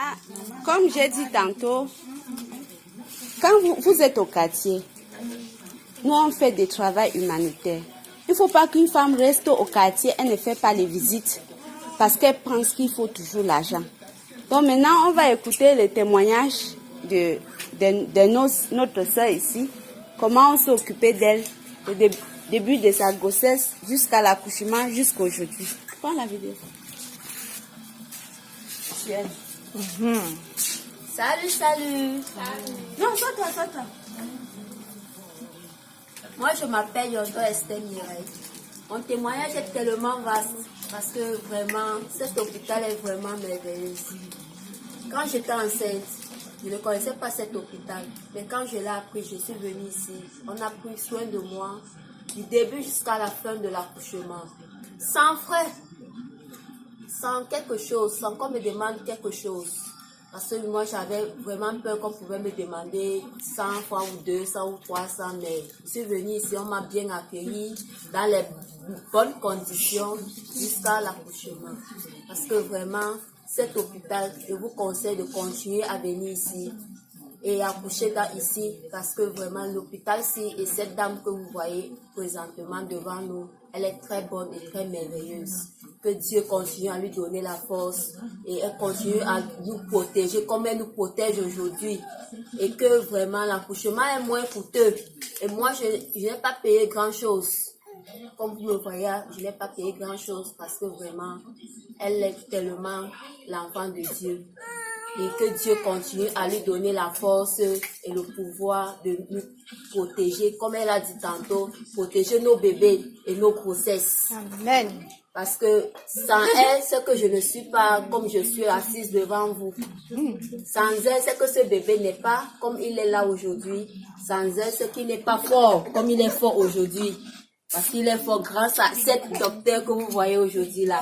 Ah, comme j'ai dit tantôt, quand vous êtes au quartier, nous on fait des travaux humanitaires. Il ne faut pas qu'une femme reste au quartier et ne fait pas les visites parce qu'elle pense qu'il faut toujours l'argent. Donc maintenant, on va écouter les témoignages de notre soeur ici, comment on s'est occupé d'elle, au début de sa grossesse jusqu'à l'accouchement, jusqu'à aujourd'hui. Prends la vidéo. Salut, salut. Non, sois-toi. Moi, je m'appelle Yonto Esther Mireille. Mon témoignage est tellement vaste parce que vraiment, cet hôpital est vraiment merveilleux. Quand j'étais enceinte, je ne connaissais pas cet hôpital. Mais quand je l'ai appris, je suis venue ici. On a pris soin de moi du début jusqu'à la fin de l'accouchement. Sans frais, sans quelque chose, sans qu'on me demande quelque chose. Parce que moi, j'avais vraiment peur qu'on pouvait me demander 100 fois ou 200 ou 300, mais je suis venue ici, on m'a bien accueilli dans les bonnes conditions jusqu'à l'accouchement. Parce que vraiment, cet hôpital, je vous conseille de continuer à venir ici et accoucher ici, parce que vraiment, l'hôpital-ci et cette dame que vous voyez présentement devant nous, elle est très bonne et très merveilleuse. Que Dieu continue à lui donner la force et elle continue à nous protéger comme elle nous protège aujourd'hui. Et que vraiment l'accouchement est moins coûteux. Et moi, je n'ai pas payé grand-chose. Comme vous le voyez, je n'ai pas payé grand-chose parce que vraiment, elle est tellement l'enfant de Dieu. Et que Dieu continue à lui donner la force et le pouvoir de nous protéger, comme elle a dit tantôt, protéger nos bébés et nos grossesses. Amen. Parce que sans elle, c'est que je ne suis pas comme je suis assise devant vous. Sans elle, c'est que ce bébé n'est pas comme il est là aujourd'hui. Sans elle, c'est qu'il n'est pas fort comme il est fort aujourd'hui. Parce qu'il est fort grâce à cette docteure que vous voyez aujourd'hui là.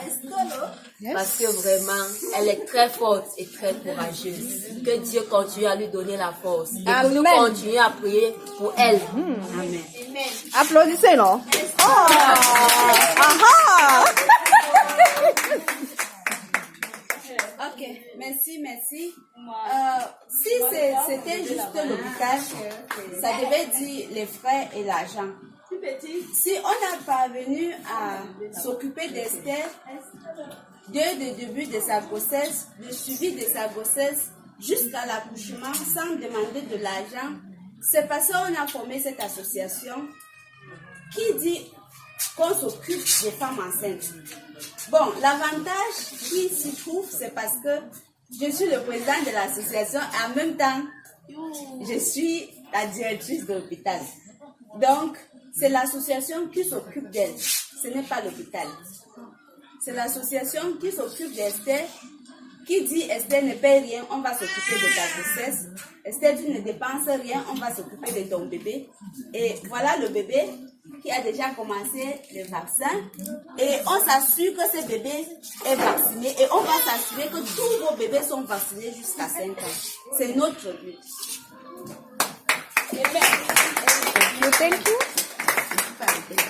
Parce que vraiment, elle est très forte et très courageuse. Que Dieu continue à lui donner la force. Et que nous continuons à prier pour elle. Amen. Applaudissez-le. Ok, merci. Si c'était juste l'hôpital, ça devait dire les frais et l'argent. Si on a parvenu à s'occuper d'Esther, du début de sa grossesse, du suivi de sa grossesse, jusqu'à l'accouchement, sans demander de l'argent, c'est parce qu'on a formé cette association qui dit qu'on s'occupe des femmes enceintes. Bon, l'avantage qui s'y trouve, c'est parce que je suis le président de l'association et en même temps, je suis la directrice de l'hôpital. Donc, c'est l'association qui s'occupe d'elle, ce n'est pas l'hôpital. C'est l'association qui s'occupe d'Esther, qui dit Esther ne paye rien, on va s'occuper de ta grossesse. Esther dit ne dépense rien, on va s'occuper de ton bébé. Et voilà le bébé qui a déjà commencé le vaccin. Et on s'assure que ce bébé est vacciné. Et on va s'assurer que tous vos bébés sont vaccinés jusqu'à 5 ans. C'est notre but. Thank you.